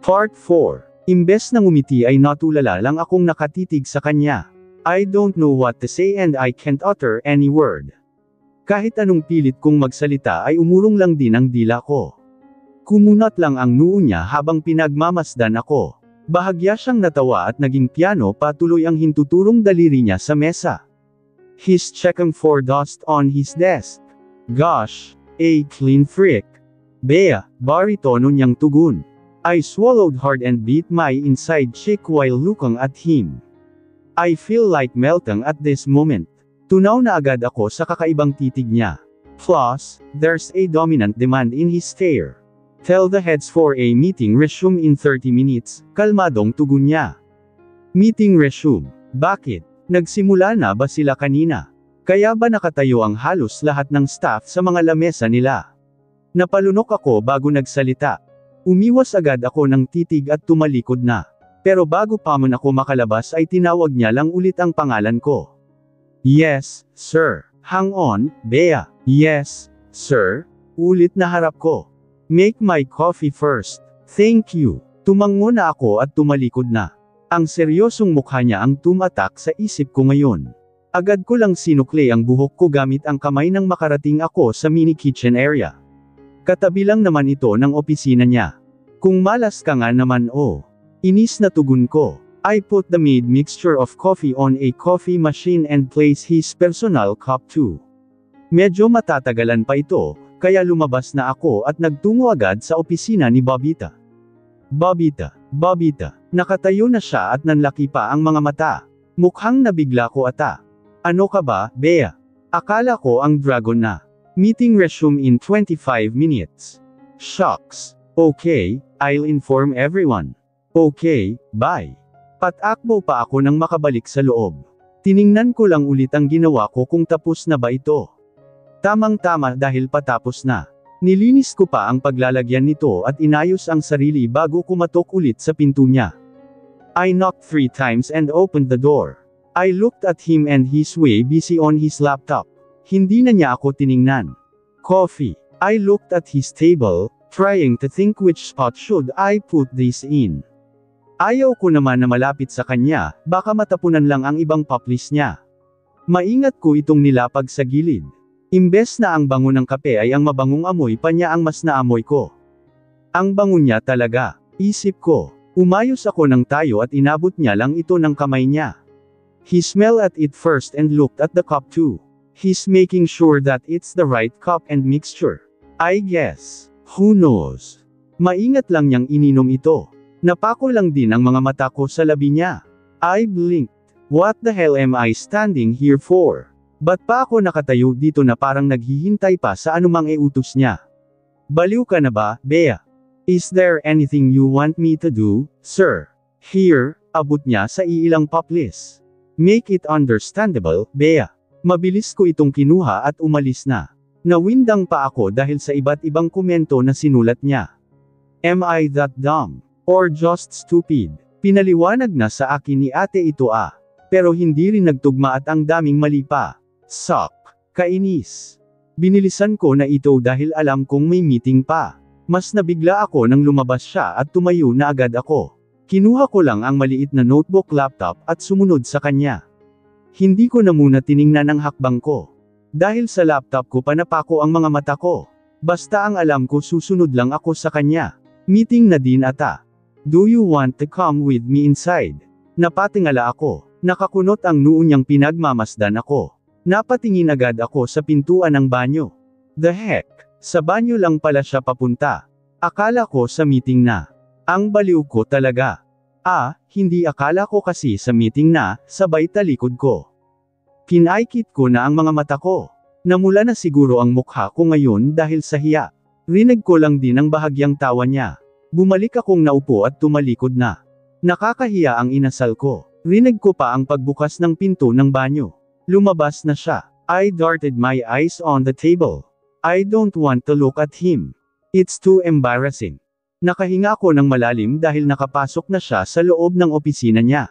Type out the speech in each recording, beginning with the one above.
Part 4. Imbes na ngumiti ay natulala lang akong nakatitig sa kanya. I don't know what to say and I can't utter any word. Kahit anong pilit kong magsalita ay umurong lang din ang dila ko. Kumunat lang ang noo niya habang pinagmamasdan ako. Bahagya siyang natawa at naging piano patuloy ang hintuturong daliri niya sa mesa. He's checking for dust on his desk. Gosh, a clean freak. Bea, baritono niyang tugon. I swallowed hard and beat my inside cheek while looking at him. I feel like melting at this moment. Tunaw na agad ako sa kakaibang titig niya. Plus, there's a dominant demand in his stare. Tell the heads for a meeting resume in 30 minutes, kalmadong tugon niya. Meeting resume. Bakit? Nagsimula na ba sila kanina? Kaya ba nakatayo ang halos lahat ng staff sa mga lamesa nila? Napalunok ako bago nagsalita. Umiwas agad ako ng titig at tumalikod na. Pero bago pa man ako makalabas ay tinawag niya lang ulit ang pangalan ko. Yes, sir. Hang on, Bea. Yes, sir. Ulit na harap ko. Make my coffee first. Thank you. Tumango na ako at tumalikod na. Ang seryosong mukha niya ang tumatak sa isip ko ngayon. Agad ko lang sinukli ang buhok ko gamit ang kamay nang makarating ako sa mini kitchen area. Katabi lang naman ito ng opisina niya. Kung malas ka nga naman oh. Inis na tugon ko. I put the made mixture of coffee on a coffee machine and place his personal cup too. Medyo matatagalan pa ito, kaya lumabas na ako at nagtungo agad sa opisina ni Bobita. Bobita. Nakatayo na siya at nanlaki pa ang mga mata. Mukhang nabigla ko ata. Ano ka ba, Bea? Akala ko ang dragon na. Meeting resume in 25 minutes. Shucks. Okay, I'll inform everyone. Okay, bye. Patakbo pa ako nang makabalik sa loob. Tiningnan ko lang ulit ang ginawa ko kung tapos na ba ito. Tamang-tama dahil patapos na. Nilinis ko pa ang paglalagyan nito at inayos ang sarili bago kumatok ulit sa pinto niya. I knocked 3 times and opened the door. I looked at him and he's way busy on his laptop. Hindi na niya ako tiningnan. Coffee. I looked at his table, trying to think which spot should I put this in. Ayaw ko naman na malapit sa kanya, baka matapunan lang ang ibang paplis niya. Maingat ko itong nilapag sa gilid. Imbes na ang bango ng kape ay ang mabangong amoy pa niya ang mas naamoy ko. Ang bango niya talaga, isip ko. Umayos ako ng tayo at inabot niya lang ito ng kamay niya. He smelled at it first and looked at the cup too. He's making sure that it's the right cup and mixture. I guess. Who knows? Maingat lang niyang ininom ito. Napako lang din ang mga mata ko sa labi niya. I blinked. What the hell am I standing here for? Ba't pa ako nakatayo dito na parang naghihintay pa sa anumang utos niya? Baliw ka na ba, Bea? Is there anything you want me to do, sir? Here, abot niya sa iilang paplis. Make it understandable, Bea. Mabilis ko itong kinuha at umalis na. Nawindang pa ako dahil sa iba't ibang komento na sinulat niya. Am I that dumb? Or just stupid? Pinaliwanag na sa akin ni ate ito pero hindi rin nagtugma at ang daming mali pa. Suck. Kainis. Binilisan ko na ito dahil alam kong may meeting pa. Mas nabigla ako nang lumabas siya at tumayo na agad ako. Kinuha ko lang ang maliit na notebook laptop at sumunod sa kanya. Hindi ko na muna tiningnan ang hakbang ko. Dahil sa laptop ko panapako ang mga mata ko. Basta ang alam ko susunod lang ako sa kanya. Meeting na din ata. Do you want to come with me inside? Napatingala ako. Nakakunot ang noo niyang pinagmamasdan ako. Napatingin agad ako sa pintuan ng banyo. The heck? Sa banyo lang pala siya papunta. Akala ko sa meeting na. Ang baliw ko talaga. Hindi akala ko kasi sa meeting na, sabay talikod ko. Pinaikit ko na ang mga mata ko. Namula na siguro ang mukha ko ngayon dahil sa hiya. Rinig ko lang din ang bahagyang tawa niya. Bumalik akong naupo at tumalikod na. Nakakahiya ang inasal ko. Rinig ko pa ang pagbukas ng pinto ng banyo. Lumabas na siya. I darted my eyes on the table. I don't want to look at him. It's too embarrassing. Nakahinga ko ng malalim dahil nakapasok na siya sa loob ng opisina niya.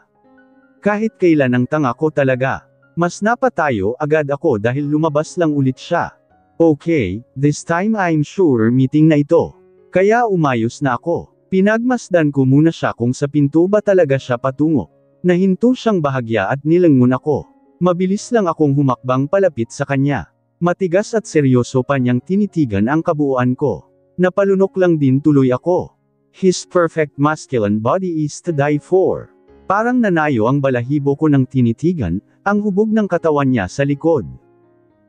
Kahit kailan ang tanga ko talaga. Mas napatayo agad ako dahil lumabas lang ulit siya. Okay, this time I'm sure meeting na ito. Kaya umayos na ako. Pinagmasdan ko muna siya kung sa pinto ba talaga siya patungo. Nahinto siyang bahagya at nilangon ako. Mabilis lang akong humakbang palapit sa kanya. Matigas at seryoso pa niyang tinitigan ang kabuuan ko. Napalunok lang din tuloy ako. His perfect masculine body is to die for. Parang nanayo ang balahibo ko ng tinitigan, ang hubog ng katawan niya sa likod.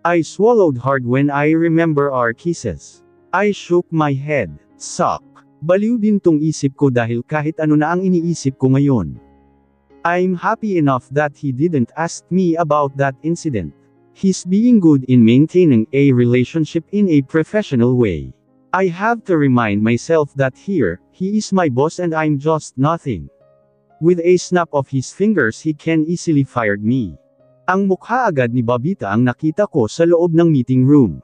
I swallowed hard when I remember our kisses. I shook my head. Suck. Baliw din tong isip ko dahil kahit ano na ang iniisip ko ngayon. I'm happy enough that he didn't ask me about that incident. He's being good in maintaining a relationship in a professional way. I have to remind myself that here, he is my boss and I'm just nothing. With a snap of his fingers he can easily fire me. Ang mukha agad ni Bobita ang nakita ko sa loob ng meeting room.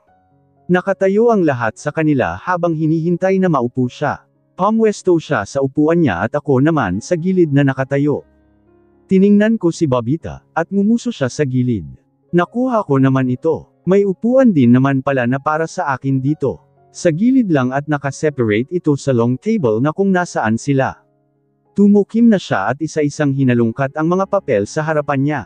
Nakatayo ang lahat sa kanila habang hinihintay na maupo siya. Pumwesto siya sa upuan niya at ako naman sa gilid na nakatayo. Tiningnan ko si Bobita, at ngumuso siya sa gilid. Nakuha ko naman ito. May upuan din naman pala na para sa akin dito. Sa gilid lang at nakaseparate ito sa long table na kung nasaan sila. Tumukim na siya at isa-isang hinalungkat ang mga papel sa harapan niya.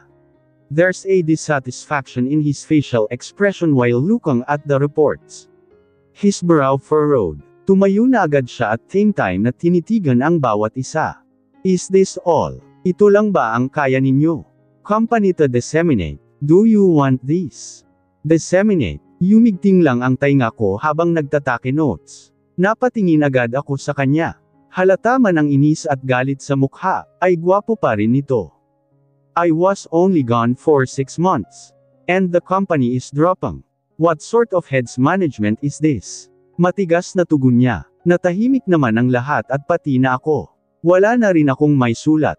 There's a dissatisfaction in his facial expression while looking at the reports. His brow furrowed. Tumayo na agad siya at same time na tinitigan ang bawat isa. Is this all? Ito lang ba ang kaya ninyo? Company to disseminate. Do you want this? Disseminate. Yumigting lang ang tainga ko habang nagtatake notes. Napatingin agad ako sa kanya. Halata man ang inis at galit sa mukha, ay gwapo pa rin ito. I was only gone for 6 months. And the company is dropping. What sort of heads management is this? Matigas na tugon niya. Natahimik naman ang lahat at pati na ako. Wala na rin akong may sulat.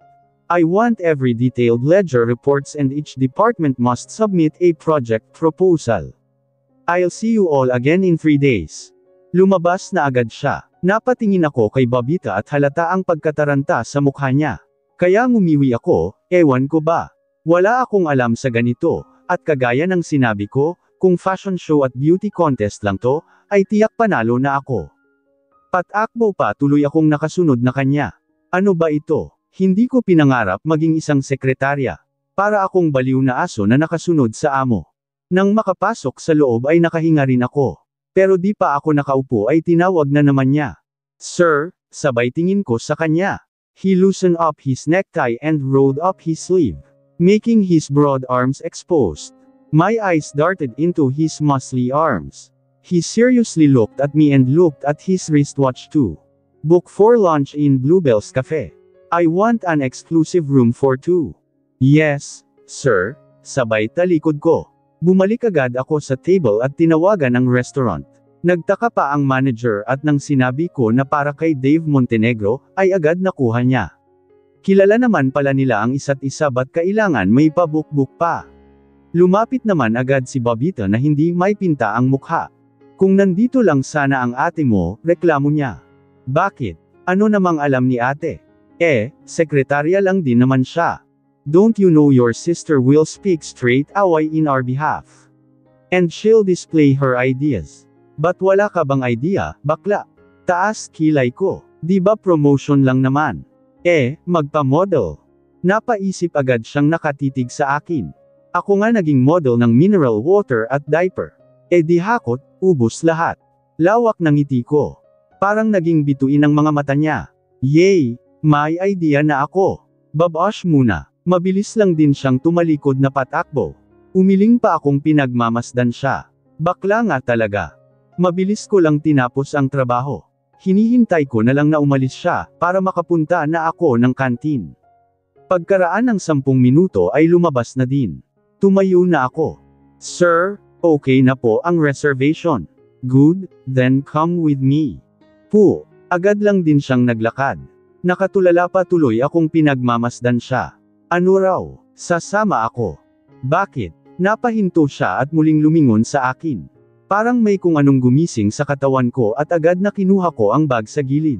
I want every detailed ledger reports and each department must submit a project proposal. I'll see you all again in 3 days. Lumabas na agad siya. Napatingin ako kay Bobita at halata ang pagkataranta sa mukha niya. Kaya ngumiwi ako, ewan ko ba. Wala akong alam sa ganito, at kagaya ng sinabi ko, kung fashion show at beauty contest lang to, ay tiyak panalo na ako. Patakbo pa tuloy akong nakasunod na kanya. Ano ba ito? Hindi ko pinangarap maging isang sekretarya. Para akong baliw na aso na nakasunod sa amo. Nang makapasok sa loob ay nakahinga rin ako. Pero di pa ako nakaupo ay tinawag na naman niya. Sir, sabay tingin ko sa kanya. He loosened up his necktie and rolled up his sleeve, making his broad arms exposed. My eyes darted into his muscly arms. He seriously looked at me and looked at his wristwatch too. Book for lunch in Bluebell's Cafe. I want an exclusive room for 2. Yes, sir, sabay talikod ko. Bumalik agad ako sa table at tinawagan ang restaurant. Nagtaka pa ang manager at nang sinabi ko na para kay Dave Montenegro, ay agad nakuha niya. Kilala naman pala nila ang isa't isa ba't kailangan may pa-book-book pa. Lumapit naman agad si Bobita na hindi may pinta ang mukha. Kung nandito lang sana ang ate mo, reklamo niya. Bakit? Ano namang alam ni ate? Sekretarya lang din naman siya. Don't you know your sister will speak straight away in our behalf? And she'll display her ideas. But wala ka bang idea, bakla? Taas kilay ko. Di ba promotion lang naman? Magpa-model. Napaisip agad siyang nakatitig sa akin. Ako nga naging model ng mineral water at diaper. Di hakot, ubos lahat. Lawak ng ngiti ko. Parang naging bituin ang mga mata niya. Yay! May idea na ako. Babash muna. Mabilis lang din siyang tumalikod na patakbo. Umiling pa akong pinagmamasdan siya. Bakla nga talaga. Mabilis ko lang tinapos ang trabaho. Hinihintay ko na lang na umalis siya, para makapunta na ako ng kantin. Pagkaraan ng 10 minuto ay lumabas na din. Tumayo na ako. Sir, okay na po ang reservation. Good, then come with me. Agad lang din siyang naglakad. Nakatulala pa tuloy akong pinagmamasdan siya. Ano raw? Sasama ako. Bakit? Napahinto siya at muling lumingon sa akin. Parang may kung anong gumising sa katawan ko at agad na kinuha ko ang bag sa gilid.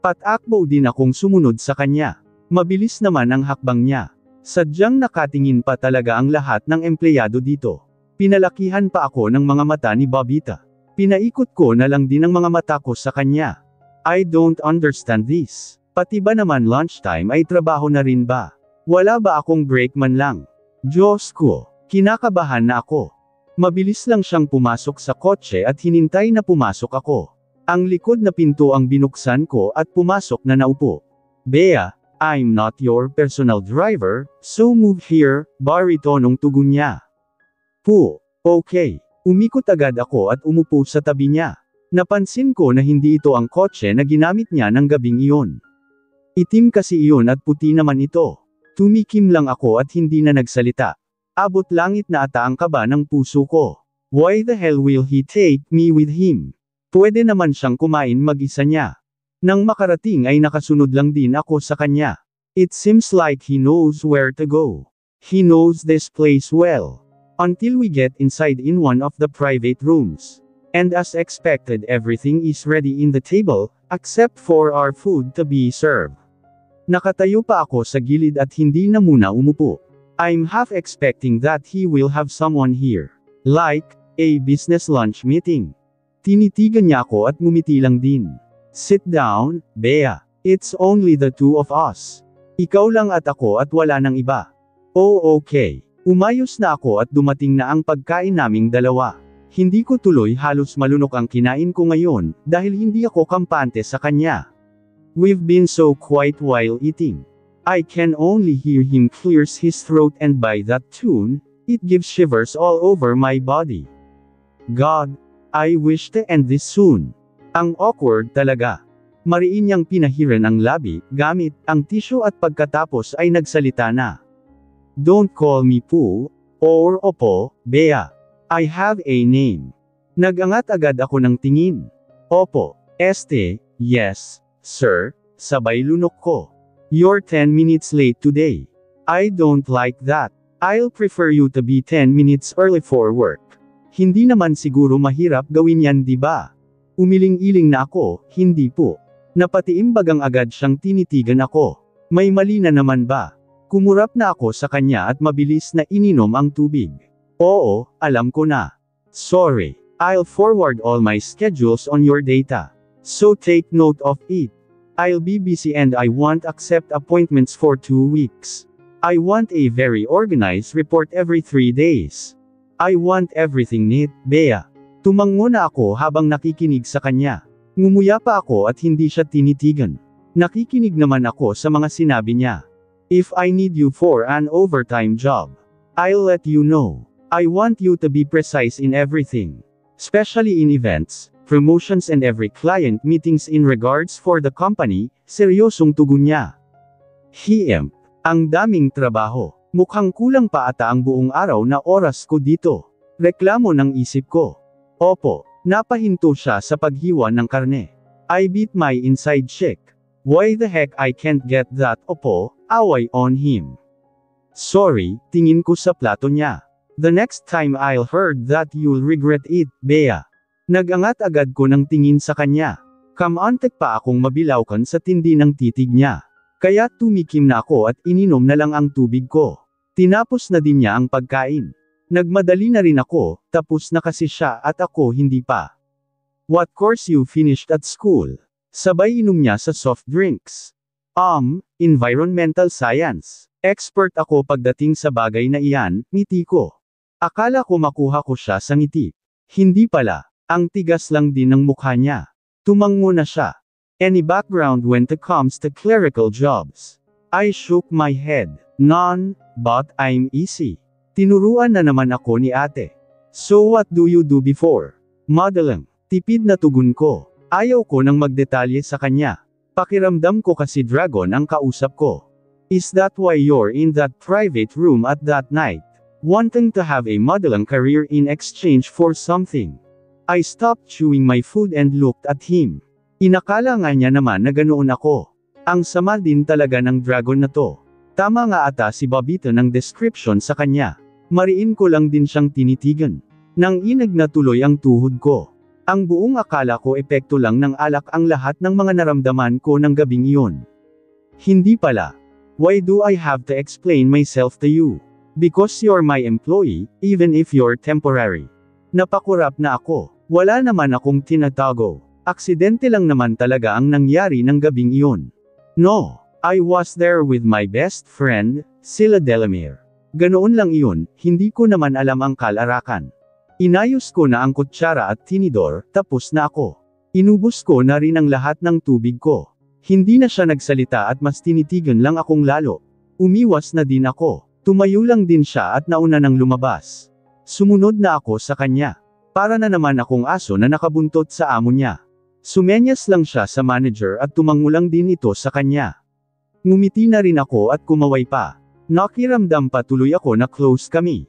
Patakbo din akong sumunod sa kanya. Mabilis naman ang hakbang niya. Sadyang nakatingin pa talaga ang lahat ng empleyado dito. Pinalakihan pa ako ng mga mata ni Bobita. Pinaikot ko na lang din ang mga mata ko sa kanya. I don't understand this. Pati ba naman lunchtime ay trabaho na rin ba? Wala ba akong break man lang? Diyos ko, kinakabahan na ako. Mabilis lang siyang pumasok sa kotse at hinintay na pumasok ako. Ang likod na pinto ang binuksan ko at pumasok na naupo. Bea, I'm not your personal driver, so move here, baritonong tugon niya. Okay. Umikot agad ako at umupo sa tabi niya. Napansin ko na hindi ito ang kotse na ginamit niya ng gabing iyon. Itim kasi iyon at puti naman ito. Tumikim lang ako at hindi na nagsalita. Abot langit na ata ang kaba ng puso ko. Why the hell will he take me with him? Pwede naman siyang kumain mag-isa niya. Nang makarating ay nakasunod lang din ako sa kanya. It seems like he knows where to go. He knows this place well. Until we get inside in one of the private rooms. And as expected, everything is ready in the table, except for our food to be served. Nakatayo pa ako sa gilid at hindi na muna umupo. I'm half expecting that he will have someone here. Like, a business lunch meeting. Tinitigan niya ako at ngumiti lang din. Sit down, Bea. It's only the two of us. Ikaw lang at ako at wala nang iba. Oh okay. Umayos na ako at dumating na ang pagkain naming dalawa. Hindi ko tuloy halos malunok ang kinain ko ngayon, dahil hindi ako kampante sa kanya. We've been so quiet while eating. I can only hear him clears his throat and by that tune, it gives shivers all over my body. God, I wish to end this soon. Ang awkward talaga. Mariin niyang pinahiran ang labi, gamit ang tissue at pagkatapos ay nagsalita na. Don't call me Poo, or Opo, Bea. I have a name. Nagangat agad ako ng tingin. Opo, yes, sir, sabay lunok ko. You're 10 minutes late today. I don't like that. I'll prefer you to be 10 minutes early for work. Hindi naman siguro mahirap gawin yan, di ba? Umiling-iling na ako, hindi po. Napatiimbagang agad siyang tinitigan ako. May mali na naman ba? Kumurap na ako sa kanya at mabilis na ininom ang tubig. Oo, alam ko na. Sorry. I'll forward all my schedules on your data. So take note of it. I'll be busy and I won't accept appointments for 2 weeks. I want a very organized report every 3 days. I want everything neat, Bea. Tumango na ako habang nakikinig sa kanya. Ngumuya pa ako at hindi siya tinitigan. Nakikinig naman ako sa mga sinabi niya. If I need you for an overtime job, I'll let you know. I want you to be precise in everything. Especially in events, promotions and every client meetings in regards for the company, seryosong tugon niya. Ang daming trabaho. Mukhang kulang pa ata ang buong araw na oras ko dito. Reklamo ng isip ko. Opo, napahinto siya sa paghiwa ng karne. I beat my inside chick. Why the heck I can't get that, opo, away on him. Sorry, tingin ko sa plato niya. The next time I'll heard that you'll regret it, Bea. Nagangat agad ko ng tingin sa kanya. Kamantek pa akong mabilawkan sa tindi ng titig niya. Kaya tumikim na ako at ininom na lang ang tubig ko. Tinapos na din niya ang pagkain. Nagmadali na rin ako, tapos na kasi siya at ako hindi pa. What course you finished at school? Sabay inom niya sa soft drinks. Environmental science. Expert ako pagdating sa bagay na iyan, ngiti ko. Akala ko makuha ko siya sa ngiti. Hindi pala, ang tigas lang din ng mukha niya. Tumango na siya. Any background when it comes to clerical jobs? I shook my head. None, but I'm easy. Tinuruan na naman ako ni ate. So what do you do before? Modeling. Tipid na tugon ko. Ayaw ko nang magdetalye sa kanya. Pakiramdam ko kasi dragon ang kausap ko. Is that why you're in that private room at that night? Wanting to have a modeling career in exchange for something? I stopped chewing my food and looked at him. Inakala nga niya naman na ganoon ako. Ang sama din talaga ng dragon na to. Tama nga ata si Bobito ng description sa kanya. Mariin ko lang din siyang tinitigan. Nang inag na tuloy ang tuhod ko. Ang buong akala ko epekto lang ng alak ang lahat ng mga naramdaman ko ng gabing iyon. Hindi pala. Why do I have to explain myself to you? Because you're my employee, even if you're temporary. Napakurap na ako. Wala naman akong tinatago. Aksidente lang naman talaga ang nangyari ng gabing iyon. No, I was there with my best friend, sila Delamere. Ganoon lang iyon, hindi ko naman alam ang kalarakan. Inayos ko na ang kutsara at tinidor, tapos na ako. Inubos ko na rin ang lahat ng tubig ko. Hindi na siya nagsalita at mas tinitigan lang akong lalo. Umiwas na din ako. Tumayo lang din siya at nauna nang lumabas. Sumunod na ako sa kanya. Para na naman akong aso na nakabuntot sa amo niya. Sumenyas lang siya sa manager at tumangulang din ito sa kanya. Ngumiti na rin ako at kumaway pa. Nakiramdam pa tuloy ako na close kami.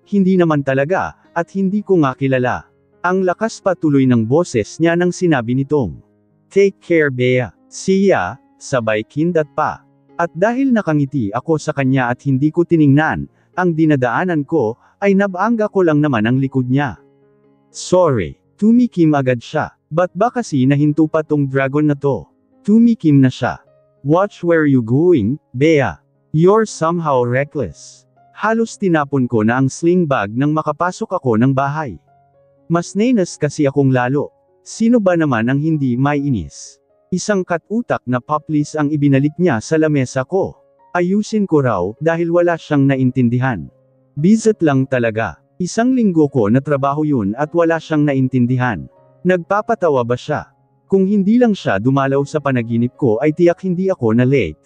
Hindi naman talaga, at hindi ko nga kilala. Ang lakas pa tuloy ng boses niya nang sinabi nitong, "Take care Bea." Siya, sabay kindat pa. At dahil nakangiti ako sa kanya at hindi ko tiningnan, ang dinadaanan ko, ay nabangga ko lang naman ang likod niya. Sorry, tumikim agad siya. Ba't ba kasi nahinto pa tong dragon na to? Tumikim na siya. Watch where you going, Bea. You're somehow reckless. Halos tinapon ko na ang sling bag nang makapasok ako ng bahay. Mas nainas kasi akong lalo. Sino ba naman ang hindi maiinis? Isang katutak na poplis ang ibinalik niya sa lamesa ko. Ayusin ko raw, dahil wala siyang naintindihan. Bizet lang talaga. Isang linggo ko na trabaho yun at wala siyang naintindihan. Nagpapatawa ba siya? Kung hindi lang siya dumalaw sa panaginip ko ay tiyak hindi ako na late.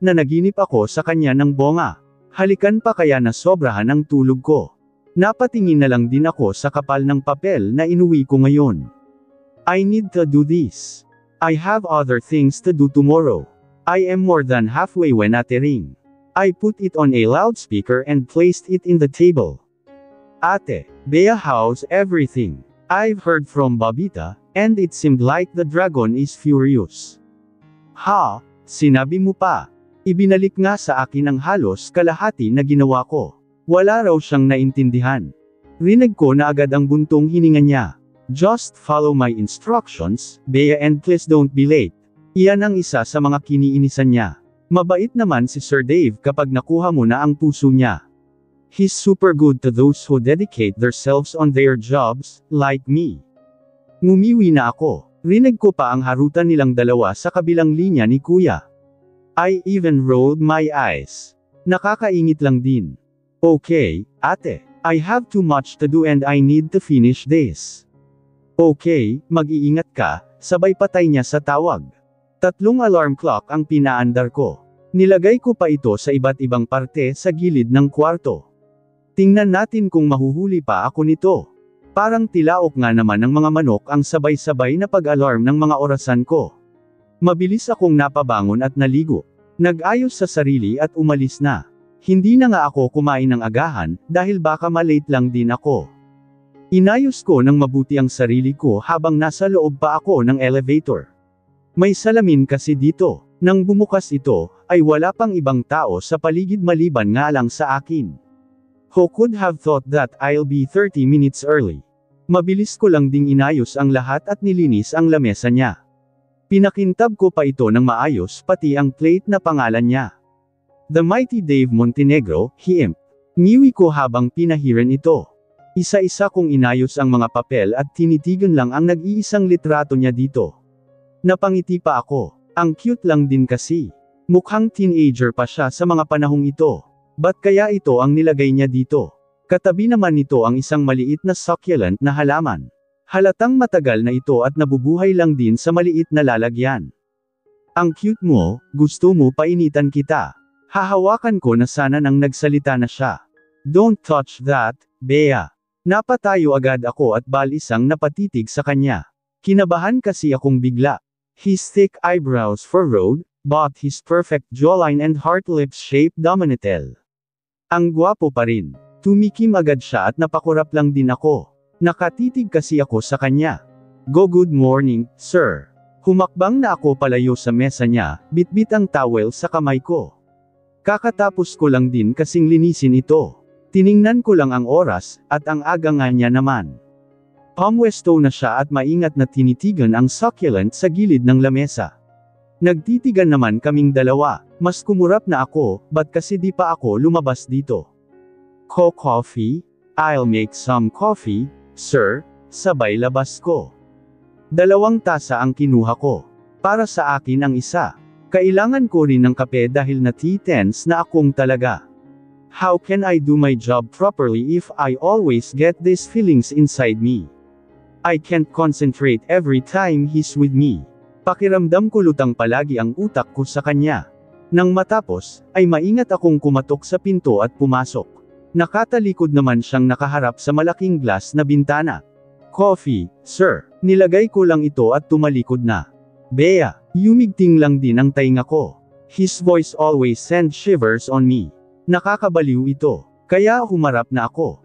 Nanaginip ako sa kanya ng bonga. Halikan pa kaya na sobrahan ang tulog ko. Napatingin na lang din ako sa kapal ng papel na inuwi ko ngayon. I need to do this. I have other things to do tomorrow. I am more than halfway when at the ring. I put it on a loudspeaker and placed it in the table. Ate, Bea, how's everything? I've heard from Babita, and it seemed like the dragon is furious. Ha? Sinabi mo pa? Ibinalik nga sa akin ang halos kalahati na ginawa ko. Wala raw siyang naintindihan. Rinig ko na agad ang buntong hininga niya. Just follow my instructions, Bea, and please don't be late. Iyan ang isa sa mga kiniinisan niya. Mabait naman si Sir Dave kapag nakuha mo na ang puso niya. He's super good to those who dedicate themselves on their jobs, like me. Ngumiwi na ako. Rinig ko pa ang harutan nilang dalawa sa kabilang linya ni Kuya. I even rolled my eyes. Nakakaingit lang din. Okay, ate. I have too much to do and I need to finish this. Okay, mag-iingat ka, sabay patay niya sa tawag. 3 alarm clock ang pinaandar ko. Nilagay ko pa ito sa iba't ibang parte sa gilid ng kwarto. Tingnan natin kung mahuhuli pa ako nito. Parang tilaok nga naman ng mga manok ang sabay-sabay na pag-alarm ng mga orasan ko. Mabilis akong napabangon at naligo. Nag-ayos sa sarili at umalis na. Hindi na nga ako kumain ng agahan, dahil baka malate lang din ako. Inayos ko ng mabuti ang sarili ko habang nasa loob pa ako ng elevator. May salamin kasi dito. Nang bumukas ito, ay wala pang ibang tao sa paligid maliban nga lang sa akin. Who could have thought that I'll be 30 minutes early? Mabilis ko lang ding inayos ang lahat at nilinis ang lamesa niya. Pinakintab ko pa ito ng maayos pati ang plate na pangalan niya. The Mighty Dave Montenegro, Himp. Ngiwi ko habang pinahiran ito. Isa-isa kong inayos ang mga papel at tinitigan lang ang nag-iisang litrato niya dito. Napangiti pa ako. Ang cute lang din kasi. Mukhang teenager pa siya sa mga panahong ito. Ba't kaya ito ang nilagay niya dito? Katabi naman nito ang isang maliit na succulent na halaman. Halatang matagal na ito at nabubuhay lang din sa maliit na lalagyan. Ang cute mo, gusto mo painitan kita. Hahawakan ko na sana nang nagsalita na siya. Don't touch that, Bea. Napatayo agad ako at balisang napatitig sa kanya. Kinabahan kasi akong bigla. His thick eyebrows furrowed, but his perfect jawline and heart lips shape dominatel. Ang gwapo pa rin. Tumikim agad siya at napakurap lang din ako. Nakatitig kasi ako sa kanya. Good morning, sir. Humakbang na ako palayo sa mesa niya, bitbit ang towel sa kamay ko. Kakatapos ko lang din kasing linisin ito. Tiningnan ko lang ang oras, at ang aga nga niya naman. Pumwesto na siya at maingat na tinitigan ang succulent sa gilid ng lamesa. Nagtitigan naman kaming dalawa, mas kumurap na ako, ba't kasi di pa ako lumabas dito? Coffee? I'll make some coffee, sir, sabay labas ko. 2 tasa ang kinuha ko. Para sa akin ang isa. Kailangan ko rin ng kape dahil na-tense na akong talaga. How can I do my job properly if I always get these feelings inside me? I can't concentrate every time he's with me. Pakiramdam ko lutang palagi ang utak ko sa kanya. Nang matapos, ay maingat akong kumatok sa pinto at pumasok. Nakatalikod naman siyang nakaharap sa malaking glass na bintana. Coffee, sir. Nilagay ko lang ito at tumalikod na. Bea, yumigting lang din ang tainga ko. His voice always sends shivers on me. Nakakabaliw ito. Kaya humarap na ako.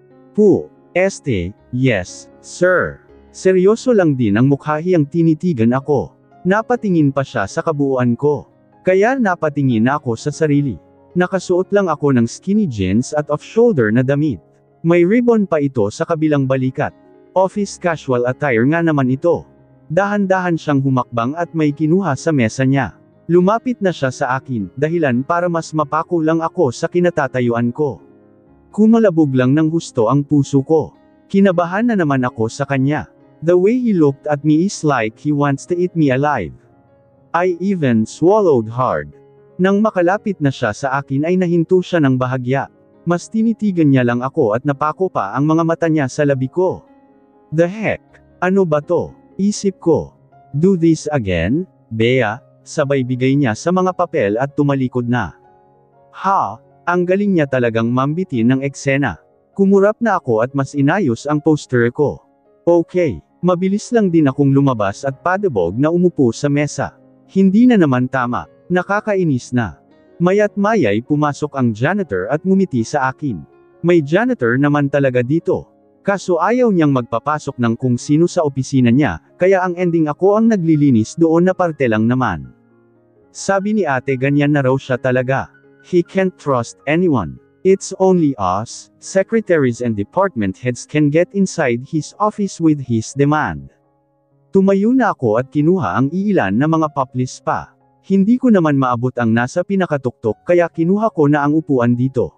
Yes, sir. Seryoso lang din ang mukhahiyang tinitigan ako. Napatingin pa siya sa kabuuan ko. Kaya napatingin ako sa sarili. Nakasuot lang ako ng skinny jeans at off-shoulder na damit. May ribbon pa ito sa kabilang balikat. Office casual attire nga naman ito. Dahan-dahan siyang humakbang at may kinuha sa mesa niya. Lumapit na siya sa akin, dahilan para mas mapako lang ako sa kinatatayuan ko. Kumalabog lang ng husto ang puso ko. Kinabahan na naman ako sa kanya. The way he looked at me is like he wants to eat me alive. I even swallowed hard. Nang makalapit na siya sa akin ay nahinto siya ng bahagya. Mas tinitigan niya lang ako at napako pa ang mga mata niya sa labi ko. The heck? Ano ba to? Isip ko. Do this again, Bea? Sabay bigay niya sa mga papel at tumalikod na. Ha? Ang galing niya talagang mambitin ng eksena. Kumurap na ako at mas inayos ang poster ko. Okay, mabilis lang din akong lumabas at padabog na umupo sa mesa. Hindi na naman tama. Nakakainis na. Maya't maya'y pumasok ang janitor at ngumiti sa akin. May janitor naman talaga dito. Kaso ayaw niyang magpapasok ng kung sino sa opisina niya, kaya ang ending ako ang naglilinis doon na parte lang naman. Sabi ni ate ganyan na raw siya talaga. He can't trust anyone. It's only us, secretaries and department heads can get inside his office with his demand. Tumayo na ako at kinuha ang iilan na mga paplis pa. Hindi ko naman maabot ang nasa pinakatuktok kaya kinuha ko na ang upuan dito.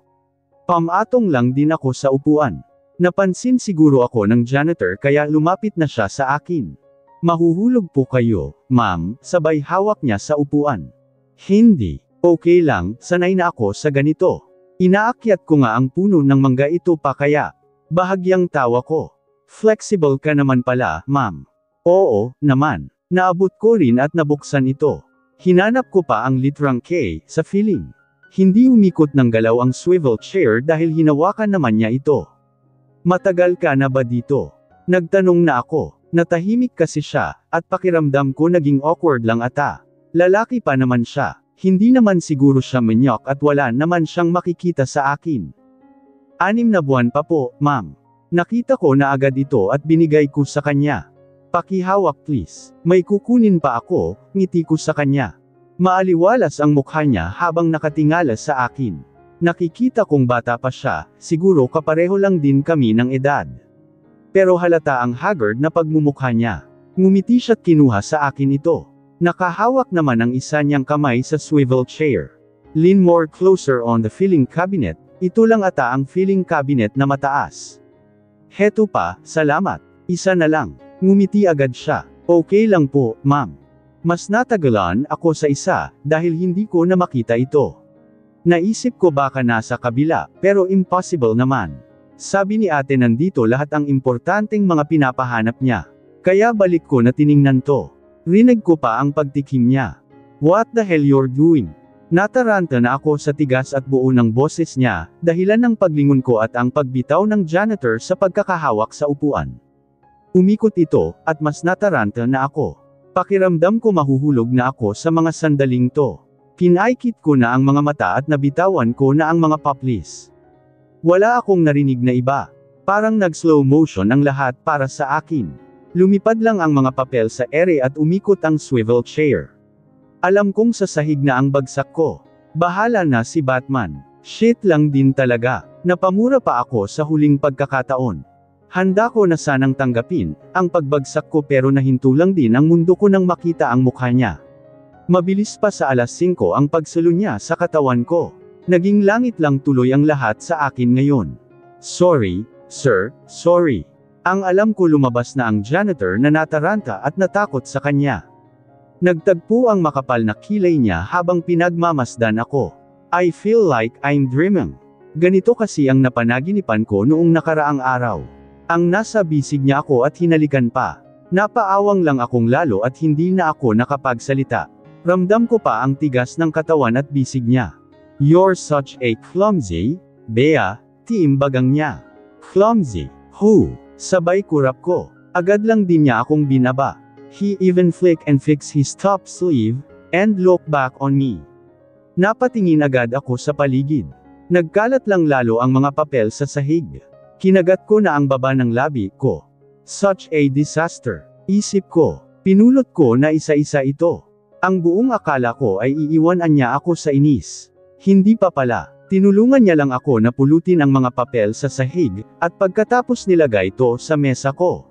Pamatong lang din ako sa upuan. Napansin siguro ako ng janitor kaya lumapit na siya sa akin. Mahuhulog po kayo, ma'am, sabay hawak niya sa upuan. Hindi. Okay lang, sanay na ako sa ganito. Inaakyat ko nga ang puno ng mangga ito pa kaya. Bahagyang tawa ko. Flexible ka naman pala, ma'am. Oo, naman. Naabot ko rin at nabuksan ito. Hinanap ko pa ang litrang K sa feeling. Hindi umikot ng galaw ang swivel chair dahil hinawakan naman niya ito. Matagal ka na ba dito? Nagtanong na ako. Natahimik kasi siya, at pakiramdam ko naging awkward lang ata. Lalaki pa naman siya. Hindi naman siguro siya menyok at wala naman siyang makikita sa akin. 6 na buwan pa po, ma'am. Nakita ko na agad ito at binigay ko sa kanya. Pakihawak please. May kukunin pa ako, ngiti ko sa kanya. Maaliwalas ang mukha niya habang nakatingala sa akin. Nakikita kong bata pa siya, siguro kapareho lang din kami ng edad. Pero halata ang haggard na pagmumukha niya. Ngumiti siya't kinuha sa akin ito. Nakahawak naman ang isa niyang kamay sa swivel chair. Lean more closer on the filling cabinet. Ito lang ata ang filling cabinet na mataas. Heto pa, salamat. Isa na lang. Ngumiti agad siya. Okay lang po, ma'am. Mas natagalan ako sa isa, dahil hindi ko na makita ito. Naisip ko baka nasa kabila, pero impossible naman. Sabi ni ate nandito lahat ang importanteng mga pinapahanap niya. Kaya balik ko na tiningnan to. Rinig ko pa ang pagtikim niya. What the hell you're doing? Nataranta na ako sa tigas at buo ng boses niya, dahilan ng paglingon ko at ang pagbitaw ng janitor sa pagkakahawak sa upuan. Umikot ito, at mas nataranta na ako. Pakiramdam ko mahuhulog na ako sa mga sandaling to. Pinaikit ko na ang mga mata at nabitawan ko na ang mga paplis. Wala akong narinig na iba. Parang nag-slow motion ang lahat para sa akin. Lumipad lang ang mga papel sa ere at umikot ang swivel chair. Alam kong sa sahig na ang bagsak ko. Bahala na si Batman. Shit lang din talaga. Napamura pa ako sa huling pagkakataon. Handa ko na sanang tanggapin ang pagbagsak ko pero nahinto lang din ang mundo ko nang makita ang mukha niya. Mabilis pa sa 5:00 ang pagsalo niya sa katawan ko. Naging langit lang tuloy ang lahat sa akin ngayon. Sorry, sir, sorry. Ang alam ko lumabas na ang janitor na nataranta at natakot sa kanya. Nagtagpo ang makapal na kilay niya habang pinagmamasdan ako. I feel like I'm dreaming. Ganito kasi ang napanaginipan ko noong nakaraang araw. Ang nasa bisig niya ako at hinalikan pa. Napaawang lang akong lalo at hindi na ako nakapagsalita. Ramdam ko pa ang tigas ng katawan at bisig niya. You're such a clumsy, Bea, tiimbagang niya. Clumsy, who? Sabay kurap ko. Agad lang din niya akong binaba. He even flicked and fixed his top sleeve, and looked back on me. Napatingin agad ako sa paligid. Nagkalat lang lalo ang mga papel sa sahig. Kinagat ko na ang baba ng labi ko. Such a disaster. Isip ko. Pinulot ko na isa-isa ito. Ang buong akala ko ay iiwanan niya ako sa inis. Hindi pa pala. Tinulungan niya lang ako na pulutin ang mga papel sa sahig, at pagkatapos nilagay ito sa mesa ko.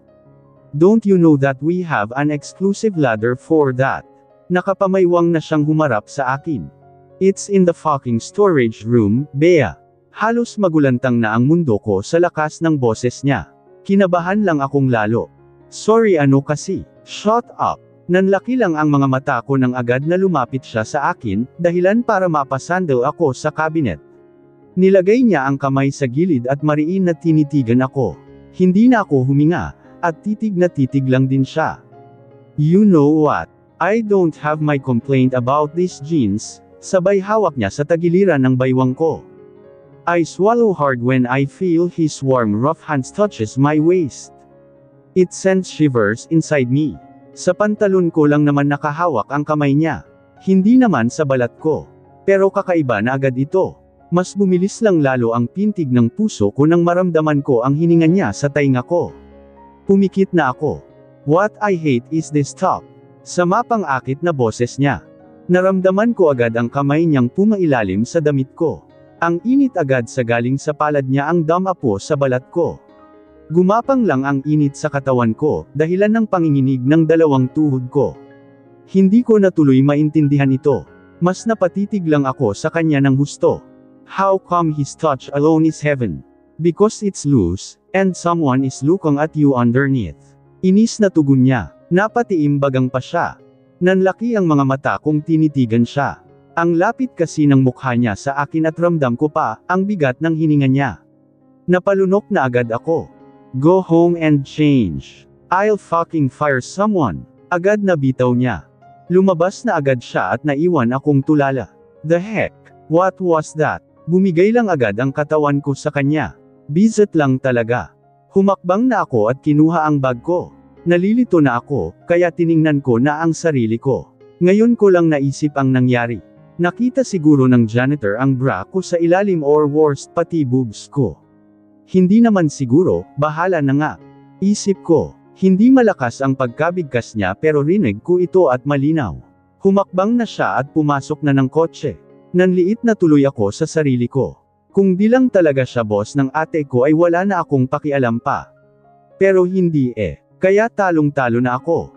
Don't you know that we have an exclusive ladder for that? Nakapamaywang na siyang humarap sa akin. It's in the fucking storage room, Bea. Halos magulantang na ang mundo ko sa lakas ng boses niya. Kinabahan lang akong lalo. Sorry ano kasi. Shut up. Nanlaki lang ang mga mata ko nang agad na lumapit siya sa akin, dahilan para mapasandal ako sa cabinet. Nilagay niya ang kamay sa gilid at mariin na tinitigan ako. Hindi na ako huminga, at titig na titig lang din siya. You know what? I don't have my complaint about these jeans. Sabay hawak niya sa tagiliran ng baywang ko. I swallow hard when I feel his warm rough hands touches my waist. It sends shivers inside me. Sa pantalon ko lang naman nakahawak ang kamay niya. Hindi naman sa balat ko. Pero kakaiba na agad ito. Mas bumilis lang lalo ang pintig ng puso ko nang maramdaman ko ang hininga niya sa tainga ko. Pumikit na ako. What I hate is this top. Sa mapang-akit na boses niya. Naramdaman ko agad ang kamay niyang pumailalim sa damit ko. Ang init agad sa galing sa palad niya ang damapo sa balat ko. Gumapang lang ang init sa katawan ko, dahilan ng panginginig ng dalawang tuhod ko. Hindi ko natuloy maintindihan ito. Mas napatitig lang ako sa kanya ng husto. How come his touch alone is heaven? Because it's loose, and someone is looking at you underneath. Inis na tugon niya. Napatiimbagang pa siya. Nanlaki ang mga mata kong tinitigan siya. Ang lapit kasi ng mukha niya sa akin at ramdam ko pa, ang bigat ng hininga niya. Napalunok na agad ako. Go home and change. I'll fucking fire someone. Agad na bitaw niya. Lumabas na agad siya at naiwan akong tulala. The heck? What was that? Bumigay lang agad ang katawan ko sa kanya. Bizet lang talaga. Humakbang na ako at kinuha ang bag ko. Nalilito na ako, kaya tiningnan ko na ang sarili ko. Ngayon ko lang naisip ang nangyari. Nakita siguro ng janitor ang bra ko sa ilalim or worst pati boobs ko. Hindi naman siguro, bahala na nga. Isip ko, hindi malakas ang pagkabigkas niya pero rinig ko ito at malinaw. Humakbang na siya at pumasok na ng kotse. Nanliit na tuloy ako sa sarili ko. Kung di lang talaga siya boss ng ate ko ay wala na akong pakialam pa. Pero hindi kaya talong-talo na ako.